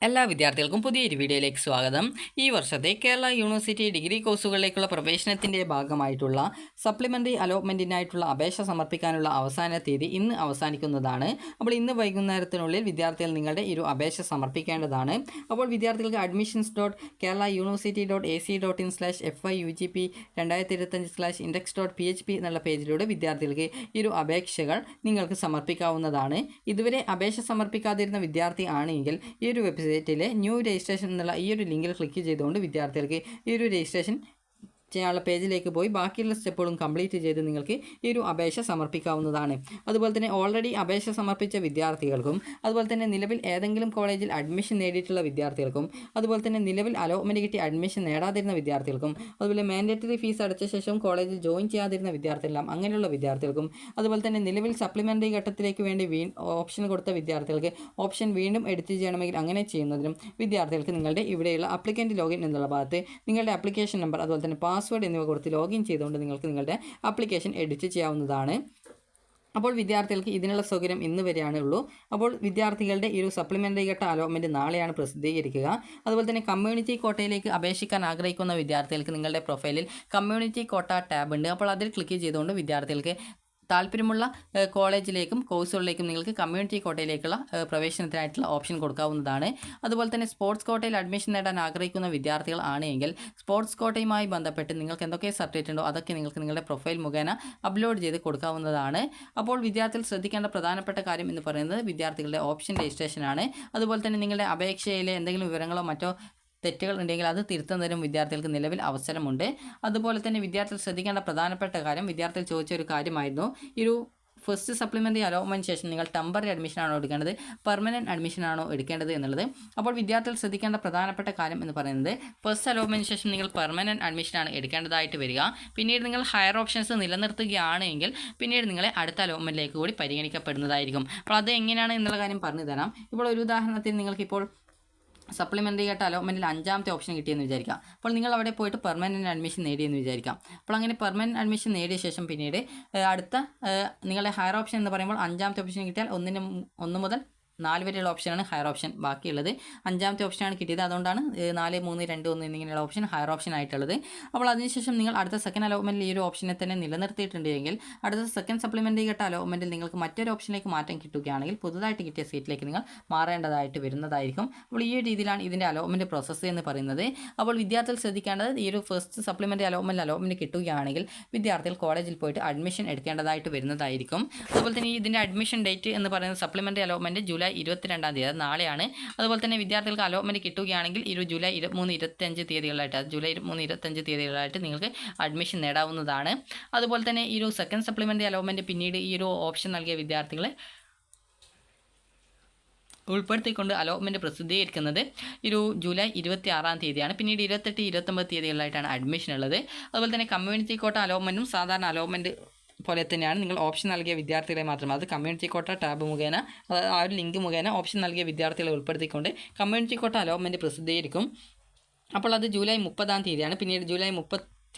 എല്ലാ വിദ്യാർത്ഥികൾക്കും പുതിയൊരു വീഡിയോയിലേക്ക് സ്വാഗതം. ഈ വർഷത്തെ കേരള യൂണിവേഴ്സിറ്റി ഡിഗ്രി കോഴ്സുകളിലേക്കുള്ള പ്രവേശനത്തിൻ്റെ ഭാഗമായിട്ടുള്ള സപ്ലിമെൻ്ററി അലോട്ട്മെൻറ്റിനായിട്ടുള്ള അപേക്ഷ സമർപ്പിക്കാനുള്ള അവസാന തീയതി ഇന്ന് അവസാനിക്കുന്നതാണ്. അപ്പോൾ ഇന്ന് വൈകുന്നേരത്തിനുള്ളിൽ വിദ്യാർത്ഥികൾ നിങ്ങളുടെ ഒരു അപേക്ഷ സമർപ്പിക്കേണ്ടതാണ്. അപ്പോൾ വിദ്യാർത്ഥികൾക്ക് admissions.keralauniversity.ac.in/FYUGP 2025/index.php എന്നുള്ള പേജിലൂടെ വിദ്യാർത്ഥികൾക്ക് ഈ ഒരു അപേക്ഷകൾ നിങ്ങൾക്ക് സമർപ്പിക്കാവുന്നതാണ്. ഇതുവരെ അപേക്ഷ സമർപ്പിക്കാതിരുന്ന വിദ്യാർത്ഥി ആണെങ്കിൽ ഈ ഒരു വെബ്സൈറ്റിലെ ന്യൂ രജിസ്ട്രേഷൻ എന്നുള്ള ഈ ഒരു ലിങ്കിൽ ക്ലിക്ക് ചെയ്തുകൊണ്ട് വിദ്യാർത്ഥികൾക്ക് ഈ ഒരു രജിസ്ട്രേഷൻ ചെയ്യാനുള്ള പേജിലേക്ക് പോയി ബാക്കിയുള്ള സ്റ്റെപ്പുകളും കംപ്ലീറ്റ് ചെയ്ത് നിങ്ങൾക്ക് ഈ ഒരു അപേക്ഷ സമർപ്പിക്കാവുന്നതാണ്. അതുപോലെ തന്നെ ഓൾറെഡി അപേക്ഷ സമർപ്പിച്ച വിദ്യാർത്ഥികൾക്കും അതുപോലെ തന്നെ നിലവിൽ ഏതെങ്കിലും കോളേജിൽ അഡ്മിഷൻ നേടിയിട്ടുള്ള വിദ്യാർത്ഥികൾക്കും അതുപോലെ തന്നെ നിലവിൽ അലോട്ട്മെൻറ്റ് കിട്ടി അഡ്മിഷൻ നേടാതിരുന്ന വിദ്യാർത്ഥികൾക്കും അതുപോലെ മാൻഡേറ്ററി ഫീസ് അടച്ച ശേഷം കോളേജിൽ ജോയിൻ ചെയ്യാതിരുന്ന വിദ്യാർത്ഥികളെല്ലാം അങ്ങനെയുള്ള വിദ്യാർത്ഥികൾക്കും അതുപോലെ തന്നെ നിലവിൽ സപ്ലിമെൻ്ററി ഘട്ടത്തിലേക്ക് വേണ്ടി ഓപ്ഷൻ കൊടുത്ത വിദ്യാർത്ഥികൾക്ക് ഓപ്ഷൻ വീണ്ടും എഡിറ്റ് ചെയ്യണമെങ്കിൽ അങ്ങനെ ചെയ്യുന്നതിനും വിദ്യാർത്ഥികൾക്ക് നിങ്ങളുടെ ഇവിടെയുള്ള അപ്ലിക്കൻ്റ് ലോഗിൻ എന്നുള്ള ഭാഗത്ത് നിങ്ങളുടെ ആപ്ലിക്കേഷൻ നമ്പർ അതുപോലെ തന്നെ പാസ്വേഡ് എന്നിവ കൊടുത്ത് ലോഗിൻ ചെയ്തുകൊണ്ട് നിങ്ങൾക്ക് നിങ്ങളുടെ ആപ്ലിക്കേഷൻ എഡിറ്റ് ചെയ്യാവുന്നതാണ്. അപ്പോൾ വിദ്യാർത്ഥികൾക്ക് ഇതിനുള്ള സൗകര്യം ഇന്ന് വരെയാണ് ഉള്ളൂ. അപ്പോൾ വിദ്യാർത്ഥികളുടെ ഈ ഒരു സപ്ലിമെൻ്ററി ഘട്ട അലോട്ട്മെൻറ്റ് നാളെയാണ് പ്രസിദ്ധീകരിക്കുക. അതുപോലെ തന്നെ കമ്മ്യൂണിറ്റി കോട്ടയിലേക്ക് അപേക്ഷിക്കാൻ ആഗ്രഹിക്കുന്ന വിദ്യാർത്ഥികൾക്ക് നിങ്ങളുടെ പ്രൊഫൈലിൽ കമ്മ്യൂണിറ്റി കോട്ട ടാബ് ഉണ്ട്. അപ്പോൾ അതിൽ ക്ലിക്ക് ചെയ്തുകൊണ്ട് വിദ്യാർത്ഥികൾക്ക് താല്പര്യമുള്ള കോളേജിലേക്കും കോഴ്സുകളിലേക്കും നിങ്ങൾക്ക് കമ്മ്യൂണിറ്റി കോട്ടയിലേക്കുള്ള പ്രവേശനത്തിനായിട്ടുള്ള ഓപ്ഷൻ കൊടുക്കാവുന്നതാണ്. അതുപോലെ തന്നെ സ്പോർട്സ് കോട്ടയിൽ അഡ്മിഷൻ നേടാൻ ആഗ്രഹിക്കുന്ന വിദ്യാർത്ഥികൾ ആണെങ്കിൽ സ്പോർട്സ് കോട്ടയുമായി ബന്ധപ്പെട്ട് നിങ്ങൾക്ക് എന്തൊക്കെ സർട്ടിഫിക്കറ്റ് ഉണ്ടോ അതൊക്കെ നിങ്ങൾക്ക് നിങ്ങളുടെ പ്രൊഫൈൽ മുഖേന അപ്ലോഡ് ചെയ്ത് കൊടുക്കാവുന്നതാണ്. അപ്പോൾ വിദ്യാർത്ഥികൾ ശ്രദ്ധിക്കേണ്ട പ്രധാനപ്പെട്ട കാര്യം എന്ന് പറയുന്നത് വിദ്യാർത്ഥികളുടെ ഓപ്ഷൻ രജിസ്ട്രേഷനാണ്. അതുപോലെ തന്നെ നിങ്ങളുടെ അപേക്ഷയിലെ എന്തെങ്കിലും വിവരങ്ങളോ മറ്റോ തെറ്റുകൾ ഉണ്ടെങ്കിൽ അത് തിരുത്തുന്നതിനും വിദ്യാർത്ഥികൾക്ക് നിലവിൽ അവസരമുണ്ട്. അതുപോലെ തന്നെ വിദ്യാർത്ഥികൾ ശ്രദ്ധിക്കേണ്ട പ്രധാനപ്പെട്ട കാര്യം വിദ്യാർത്ഥികൾ ചോദിച്ച ഒരു കാര്യമായിരുന്നു ഈ ഒരു ഫസ്റ്റ് സപ്ലിമെൻ്ററി അലോട്ട്മെൻറ്റ് ശേഷം നിങ്ങൾ ടെമ്പററി അഡ്മിഷനാണോ എടുക്കേണ്ടത് പെർമനൻറ്റ് അഡ്മിഷനാണോ എടുക്കേണ്ടത് എന്നുള്ളത്. അപ്പോൾ വിദ്യാർത്ഥികൾ ശ്രദ്ധിക്കേണ്ട പ്രധാനപ്പെട്ട കാര്യം എന്ന് പറയുന്നത് ഫസ്റ്റ് അലോട്ട്മെൻറ്റിന് ശേഷം നിങ്ങൾ പെർമനൻറ്റ് അഡ്മിഷനാണ് എടുക്കേണ്ടതായിട്ട് വരിക. പിന്നീട് നിങ്ങൾ ഹയർ ഓപ്ഷൻസ് നിലനിർത്തുകയാണെങ്കിൽ പിന്നീട് നിങ്ങളെ അടുത്ത അലോട്ട്മെൻറ്റിലേക്ക് കൂടി പരിഗണിക്കപ്പെടുന്നതായിരിക്കും. അപ്പോൾ അത് എങ്ങനെയാണ് എന്നുള്ള കാര്യം പറഞ്ഞു തരാം. ഇപ്പോൾ ഒരു ഉദാഹരണത്തിന് നിങ്ങൾക്കിപ്പോൾ സപ്ലിമെൻ്ററി ആയിട്ട് അലോട്ട്മെൻറ്റിൽ 5ാമത്തെ ഓപ്ഷൻ കിട്ടിയെന്ന് വിചാരിക്കാം. അപ്പോൾ നിങ്ങൾ അവിടെ പോയിട്ട് പെർമനൻറ്റ് അഡ്മിഷൻ നേടിയെന്ന് വിചാരിക്കാം. അപ്പോൾ അങ്ങനെ പെർമനൻറ്റ് അഡ്മിഷൻ നേടിയ ശേഷം പിന്നീട് അടുത്ത നിങ്ങളുടെ ഹയർ ഓപ്ഷൻ എന്ന് പറയുമ്പോൾ 5ാമത്തെ ഓപ്ഷൻ കിട്ടിയാൽ 1 മുതൽ 4 വരെയുള്ള ഓപ്ഷനാണ് ഹയർ ഓപ്ഷൻ. ബാക്കിയുള്ളത് 5ാമത്തെ ഓപ്ഷനാണ് കിട്ടിയത്. അതുകൊണ്ടാണ് 4, 3, 2, 1 എന്നിങ്ങനെയുള്ള ഓപ്ഷൻ ഹയർ ഓപ്ഷൻ ആയിട്ടുള്ളത്. അപ്പോൾ അതിനുശേഷം നിങ്ങൾ അടുത്ത സെക്കൻഡ് അലോട്ട്മെൻറ്റിൽ ഈ ഒരു ഓപ്ഷനെ തന്നെ നിലനിർത്തിയിട്ടുണ്ടെങ്കിൽ അടുത്ത സെക്കൻഡ് സപ്ലിമെൻ്ററി ഘട്ട അലോട്ട്മെൻറ്റിൽ നിങ്ങൾക്ക് മറ്റൊരു ഓപ്ഷനിലേക്ക് മാറ്റം കിട്ടുകയാണെങ്കിൽ പുതുതായിട്ട് കിട്ടിയ സീറ്റിലേക്ക് നിങ്ങൾ മാറേണ്ടതായിട്ട് വരുന്നതായിരിക്കും. അപ്പോൾ ഈ ഒരു രീതിയിലാണ് ഇതിൻ്റെ അലോട്ട്മെൻറ്റ് പ്രോസസ്സ് എന്ന് പറയുന്നത്. അപ്പോൾ വിദ്യാർത്ഥികൾ ശ്രദ്ധിക്കേണ്ടത് ഈ ഒരു ഫസ്റ്റ് സപ്ലിമെൻ്ററി അലോട്ട്മെൻറ്റ് കിട്ടുകയാണെങ്കിൽ വിദ്യാർത്ഥികൾ കോളേജിൽ പോയിട്ട് അഡ്മിഷൻ എടുക്കേണ്ടതായിട്ട് വരുന്നതായിരിക്കും. അതുപോലെ തന്നെ ഇതിൻ്റെ അഡ്മിഷൻ ഡേറ്റ് എന്ന് പറയുന്നത് സപ്ലിമെൻ്ററി അലോട്ട്മെൻറ്റ് ജൂലൈ 22-ാം തീയതി, അത് നാളെയാണ്. അതുപോലെ തന്നെ വിദ്യാർത്ഥികൾക്ക് അലോട്ട്മെൻറ്റ് കിട്ടുകയാണെങ്കിൽ ജൂലൈ 23, 25 തീയതികളായിട്ട് ജൂലൈ 23, 25 തീയതികളായിട്ട് നിങ്ങൾക്ക് അഡ്മിഷൻ നേടാവുന്നതാണ്. അതുപോലെ തന്നെ ഈ ഒരു സെക്കൻഡ് സപ്ലിമെൻ്ററി അലോട്ട്മെൻറ്റ് പിന്നീട് ഈ ഒരു ഓപ്ഷൻ നൽകിയ വിദ്യാർത്ഥികളെ ഉൾപ്പെടുത്തിക്കൊണ്ട് അലോട്ട്മെൻറ്റ് പ്രസിദ്ധീകരിക്കുന്നത് ജൂലൈ 26-ാം തീയതിയാണ്. പിന്നീട് 28, 29 തീയതികളിലായിട്ടാണ് അഡ്മിഷൻ ഉള്ളത്. അതുപോലെ തന്നെ കമ്മ്യൂണിറ്റി കോട്ട അലോട്ട്മെൻറ്റും സാധാരണ അലോട്ട്മെൻറ്റ് പോലെ തന്നെയാണ്. നിങ്ങൾ ഓപ്ഷൻ നൽകിയ വിദ്യാർത്ഥികളെ മാത്രം അത് കമ്മ്യൂണിറ്റി കോട്ട ടാബ് മുഖേന ആ ഒരു ലിങ്ക് മുഖേന ഓപ്ഷൻ നൽകിയ വിദ്യാർത്ഥികളെ ഉൾപ്പെടുത്തിക്കൊണ്ട് കമ്മ്യൂണിറ്റി കോട്ട അലോട്ട്മെൻറ്റ് പ്രസിദ്ധീകരിക്കും. അപ്പോൾ അത് ജൂലൈ 30-ാം തീയതിയാണ്. പിന്നീട് ജൂലൈ 31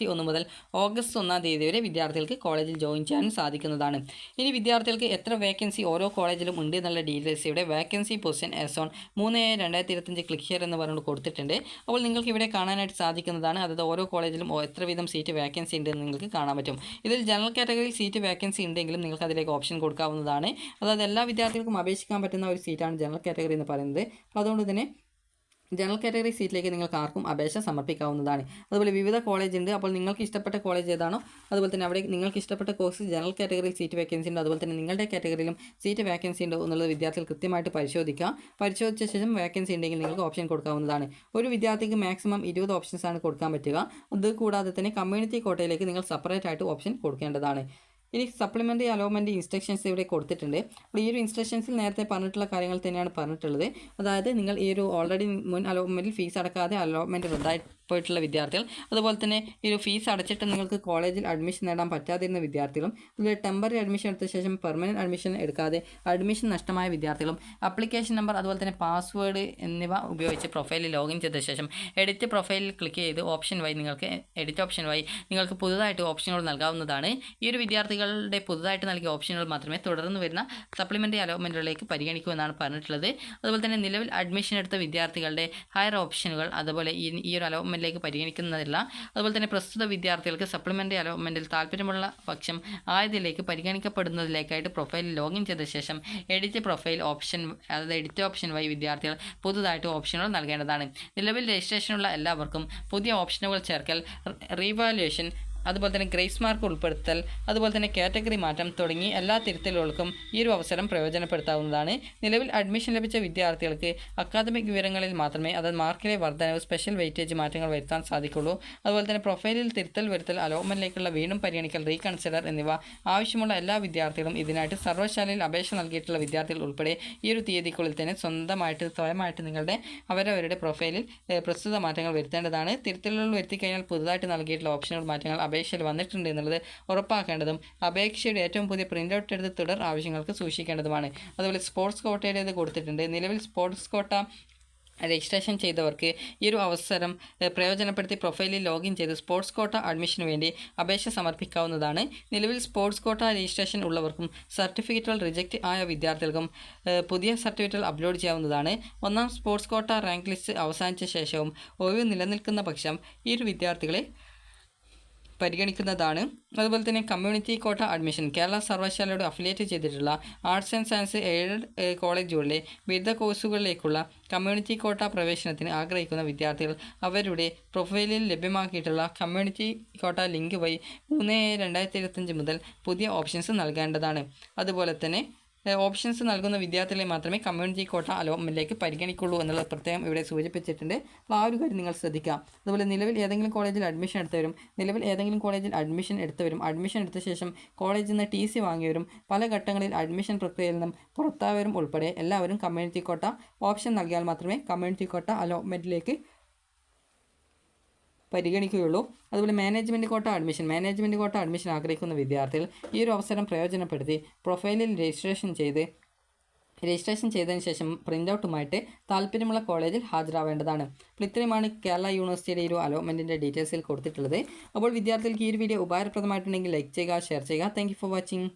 മുതൽ ഓഗസ്റ്റ് 1-ാം തീയതി വരെ വിദ്യാർത്ഥികൾക്ക് കോളേജിൽ ജോയിൻ ചെയ്യാനും സാധിക്കുന്നതാണ്. ഇനി വിദ്യാർത്ഥികൾക്ക് എത്ര വേക്കൻസി ഓരോ കോളേജിലും ഉണ്ട് എന്നുള്ള ഡീറ്റെയിൽസ് ഇവിടെ vacancy position as on 3/2025 click here എന്ന് പറഞ്ഞുകൊണ്ട് കൊടുത്തിട്ടുണ്ട്. അപ്പോൾ നിങ്ങൾക്ക് ഇവിടെ കാണാനായിട്ട് സാധിക്കുന്നതാണ്. അതായത് ഓരോ കോളേജിലും എത്ര വീതം സീറ്റ് വേക്കൻസി ഉണ്ടെന്ന് നിങ്ങൾക്ക് കാണാൻ പറ്റും. ഇതിൽ ജനറൽ കാറ്റഗറിയിൽ സീറ്റ് വേക്കൻസി ഉണ്ടെങ്കിലും നിങ്ങൾക്ക് അതിലേക്ക് ഓപ്ഷൻ കൊടുക്കാവുന്നതാണ്. അതായത് എല്ലാ വിദ്യാർത്ഥികൾക്കും അപേക്ഷിക്കാൻ പറ്റുന്ന ഒരു സീറ്റാണ് ജനറൽ കാറ്റഗറി എന്ന് പറയുന്നത്. അപ്പോൾ അതുകൊണ്ട് തന്നെ ജനറൽ കാറ്റഗറി സീറ്റിലേക്ക് നിങ്ങൾക്ക് ആർക്കും അപേക്ഷ സമർപ്പിക്കാവുന്നതാണ്. അതുപോലെ വിവിധ കോളേജ് ഉണ്ട്. അപ്പോൾ നിങ്ങൾക്ക് ഇഷ്ടപ്പെട്ട കോളേജ് ഏതാണോ അതുപോലെ തന്നെ അവിടെ നിങ്ങൾക്ക് ഇഷ്ടപ്പെട്ട കോഴ്സ് ജനറൽ കാറ്റഗറിയിൽ സീറ്റ് വേക്കൻസി ഉണ്ട്. അതുപോലെ തന്നെ നിങ്ങളുടെ കാറ്റഗറിയിലും സീറ്റ് വേക്കൻസി ഉണ്ടോ എന്നുള്ളത് വിദ്യാർത്ഥികൾ കൃത്യമായിട്ട് പരിശോധിക്കുക. പരിശോധിച്ച ശേഷം വേക്കൻസി ഉണ്ടെങ്കിൽ നിങ്ങൾക്ക് ഓപ്ഷൻ കൊടുക്കാവുന്നതാണ്. ഒരു വിദ്യാർത്ഥിക്ക് മാക്സിമം 20 ഓപ്ഷൻസാണ് കൊടുക്കാൻ പറ്റുക. അത് കൂടാതെ തന്നെ കമ്മ്യൂണിറ്റി കോട്ടയിലേക്ക് നിങ്ങൾ സെപ്പറേറ്റ് ആയിട്ട് ഓപ്ഷൻ കൊടുക്കേണ്ടതാണ്. ഇനി സപ്ലിമെൻ്ററി അലോട്ട്മെൻറ്റ് ഇൻസ്ട്രക്ഷൻസ് ഇവിടെ കൊടുത്തിട്ടുണ്ട്. അപ്പോൾ ഈ ഒരു ഇൻസ്ട്രക്ഷൻസിൽ നേരത്തെ പറഞ്ഞിട്ടുള്ള കാര്യങ്ങൾ തന്നെയാണ് പറഞ്ഞിട്ടുള്ളത്. അതായത് നിങ്ങൾ ഈ ഒരു ഓൾറെഡി മുൻ അലോട്ട്മെൻറ്റിൽ ഫീസ് അടക്കാതെ അലോട്ട്മെൻറ്റ് പോയിട്ടുള്ള വിദ്യാർത്ഥികൾ, അതുപോലെ തന്നെ ഈ ഒരു ഫീസ് അടച്ചിട്ട് നിങ്ങൾക്ക് കോളേജിൽ അഡ്മിഷൻ നേടാൻ പറ്റാതിരുന്ന വിദ്യാർത്ഥികളും, അതുപോലെ ടെമ്പററി അഡ്മിഷൻ എടുത്ത ശേഷം പെർമനൻറ്റ് അഡ്മിഷൻ എടുക്കാതെ അഡ്മിഷൻ നഷ്ടമായ വിദ്യാർത്ഥികളും, ആപ്ലിക്കേഷൻ നമ്പർ അതുപോലെ തന്നെ പാസ്വേഡ് എന്നിവ ഉപയോഗിച്ച് പ്രൊഫൈലിൽ ലോഗിൻ ചെയ്ത ശേഷം എഡിറ്റ് പ്രൊഫൈലിൽ ക്ലിക്ക് ചെയ്ത് ഓപ്ഷൻ വഴി നിങ്ങൾക്ക് എഡിറ്റ് ഓപ്ഷൻ വഴി നിങ്ങൾക്ക് പുതുതായിട്ട് ഓപ്ഷനുകൾ നൽകാവുന്നതാണ്. ഈ ഒരു വിദ്യാർത്ഥികളുടെ പുതുതായിട്ട് നൽകിയ ഓപ്ഷനുകൾ മാത്രമേ തുടർന്ന് വരുന്ന സപ്ലിമെൻ്ററി അലോട്ട്മെൻറ്റുകളിലേക്ക് പരിഗണിക്കൂ എന്നാണ് പറഞ്ഞിട്ടുള്ളത്. അതുപോലെ തന്നെ നിലവിൽ അഡ്മിഷൻ എടുത്ത വിദ്യാർത്ഥികളുടെ ഹയർ ഓപ്ഷനുകൾ അതുപോലെ ഈ ഒരു അലോട്ട്മെൻറ്റിലേക്ക് പരിഗണിക്കുന്നതില്ല. അതുപോലെ തന്നെ പ്രസ്തുത വിദ്യാർത്ഥികൾക്ക് സപ്ലിമെൻ്ററി അലോട്ട്മെൻറ്റിൽ താല്പര്യമുള്ള പക്ഷം ആയതിലേക്ക് പരിഗണിക്കപ്പെടുന്നതിലേക്കായിട്ട് പ്രൊഫൈലിൽ ലോഗിൻ ചെയ്ത ശേഷം എഡിറ്റ് പ്രൊഫൈൽ ഓപ്ഷൻ അതായത് എഡിറ്റ് ഓപ്ഷൻ വഴി വിദ്യാർത്ഥികൾ പുതുതായിട്ട് ഓപ്ഷനുകൾ നൽകേണ്ടതാണ്. നിലവിൽ രജിസ്ട്രേഷനുള്ള എല്ലാവർക്കും പുതിയ ഓപ്ഷനുകൾ ചേർക്കൽ, റീവാലുവേഷൻ, അതുപോലെ തന്നെ ഗ്രേസ് മാർക്ക് ഉൾപ്പെടുത്തൽ, അതുപോലെ തന്നെ കാറ്റഗറി മാറ്റം തുടങ്ങി എല്ലാ തിരുത്തലുകൾക്കും ഈ ഒരു അവസരം പ്രയോജനപ്പെടുത്താവുന്നതാണ്. നിലവിൽ അഡ്മിഷൻ ലഭിച്ച വിദ്യാർത്ഥികൾക്ക് അക്കാദമിക് വിവരങ്ങളിൽ മാത്രമേ അതായത് മാർക്കിലെ വർധനവ്, സ്പെഷ്യൽ വെയിറ്റേജ് മാറ്റങ്ങൾ വരുത്താൻ സാധിക്കുള്ളൂ. അതുപോലെ തന്നെ പ്രൊഫൈലിൽ തിരുത്തൽ വരുത്തൽ, അലോട്ട്മെൻറ്റിലേക്കുള്ള വീണ്ടും പരിഗണിക്കൽ, റീകൺസിഡർ എന്നിവ ആവശ്യമുള്ള എല്ലാ വിദ്യാർത്ഥികളും ഇതിനായിട്ട് സർവ്വശാലയിൽ അപേക്ഷ നൽകിയിട്ടുള്ള വിദ്യാർത്ഥികൾ ഉൾപ്പെടെ ഈ ഒരു തീയതിക്കുള്ളിൽ തന്നെ സ്വയമായിട്ട് നിങ്ങളുടെ അവരവരുടെ പ്രൊഫൈലിൽ പ്രസ്തുത മാറ്റങ്ങൾ വരുത്തേണ്ടതാണ്. തിരുത്തലുകൾ വരുത്തിക്കഴിഞ്ഞാൽ പുതുതായിട്ട് നൽകിയിട്ടുള്ള ഓപ്ഷനുകൾ മാറ്റങ്ങൾ അപേക്ഷയിൽ വന്നിട്ടുണ്ട് എന്നുള്ളത് ഉറപ്പാക്കേണ്ടതും അപേക്ഷയുടെ ഏറ്റവും പുതിയ പ്രിൻ്റ് ഔട്ട് എടുത്ത് തുടർ ആവശ്യങ്ങൾക്ക് സൂക്ഷിക്കേണ്ടതുമാണ്. അതുപോലെ സ്പോർട്സ് കോട്ടയുടേത് കൊടുത്തിട്ടുണ്ട്. നിലവിൽ സ്പോർട്സ് കോട്ട രജിസ്ട്രേഷൻ ചെയ്തവർക്ക് ഈ ഒരു അവസരം പ്രയോജനപ്പെടുത്തി പ്രൊഫൈലിൽ ലോഗിൻ ചെയ്ത് സ്പോർട്സ് കോട്ട അഡ്മിഷന് വേണ്ടി അപേക്ഷ സമർപ്പിക്കാവുന്നതാണ്. നിലവിൽ സ്പോർട്സ് കോട്ട രജിസ്ട്രേഷൻ ഉള്ളവർക്കും സർട്ടിഫിക്കറ്റുകൾ റിജക്റ്റ് ആയ വിദ്യാർത്ഥികൾക്കും പുതിയ സർട്ടിഫിക്കറ്റുകൾ അപ്ലോഡ് ചെയ്യാവുന്നതാണ്. ഒന്നാം സ്പോർട്സ് കോട്ട റാങ്ക് ലിസ്റ്റ് അവസാനിച്ച ശേഷവും ഒഴിവ് നിലനിൽക്കുന്ന പക്ഷം ഈ ഒരു വിദ്യാർത്ഥികളെ പരിഗണിക്കുന്നതാണ്. അതുപോലെ തന്നെ കമ്മ്യൂണിറ്റി കോട്ട അഡ്മിഷൻ കേരള സർവകലാശാലയോട് അഫിലിയേറ്റ് ചെയ്തിട്ടുള്ള ആർട്സ് ആൻഡ് സയൻസ് എയ്ഡഡ് കോളേജുകളിലെ ബിരുദ കോഴ്സുകളിലേക്കുള്ള കമ്മ്യൂണിറ്റി കോട്ട പ്രവേശനത്തിന് ആഗ്രഹിക്കുന്ന വിദ്യാർത്ഥികൾ അവരുടെ പ്രൊഫൈലിൽ ലഭ്യമാക്കിയിട്ടുള്ള കമ്മ്യൂണിറ്റി കോട്ട ലിങ്ക് വഴി 3/2025 മുതൽ പുതിയ ഓപ്ഷൻസ് നൽകേണ്ടതാണ്. അതുപോലെ തന്നെ ഓപ്ഷൻസ് നൽകുന്ന വിദ്യാർത്ഥികളെ മാത്രമേ കമ്മ്യൂണിറ്റി കോട്ട അലോട്ട്മെൻറ്റിലേക്ക് പരിഗണിക്കുള്ളൂ എന്നുള്ളത് പ്രത്യേകം ഇവിടെ സൂചിപ്പിച്ചിട്ടുണ്ട്. അപ്പോൾ ആ ഒരു കാര്യം നിങ്ങൾ ശ്രദ്ധിക്കാം. അതുപോലെ നിലവിൽ ഏതെങ്കിലും കോളേജിൽ അഡ്മിഷൻ എടുത്തവരും അഡ്മിഷൻ എടുത്ത ശേഷം കോളേജിൽ നിന്ന് TC വാങ്ങിയവരും പല ഘട്ടങ്ങളിൽ അഡ്മിഷൻ പ്രക്രിയയിൽ നിന്നും പുറത്തായവരും ഉൾപ്പെടെ എല്ലാവരും കമ്മ്യൂണിറ്റി കോട്ട ഓപ്ഷൻ നൽകിയാൽ മാത്രമേ കമ്മ്യൂണിറ്റി കോട്ട അലോട്ട്മെൻറ്റിലേക്ക് പരിഗണിക്കുകയുള്ളൂ. അതുപോലെ മാനേജ്മെൻറ്റ് കോട്ട അഡ്മിഷൻ ആഗ്രഹിക്കുന്ന വിദ്യാർത്ഥികൾ ഈ ഒരു അവസരം പ്രയോജനപ്പെടുത്തി പ്രൊഫൈലിൽ രജിസ്ട്രേഷൻ ചെയ്തതിന് ശേഷം പ്രിൻ്റ് ഔട്ടുമായിട്ട് താല്പര്യമുള്ള കോളേജിൽ ഹാജരാവേണ്ടതാണ്. അപ്പോൾ ഇത്രയുമാണ് കേരള യൂണിവേഴ്സിറ്റിയുടെ ഈ ഒരു അലോട്ട്മെൻറ്റിൻ്റെ ഡീറ്റെയിൽസിൽ കൊടുത്തിട്ടുള്ളത്. അപ്പോൾ വിദ്യാർത്ഥികൾക്ക് ഈ ഒരു വീഡിയോ ഉപകാരപ്രദമായിട്ടുണ്ടെങ്കിൽ ലൈക്ക് ചെയ്യുക, ഷെയർ ചെയ്യുക. Thank you for watching.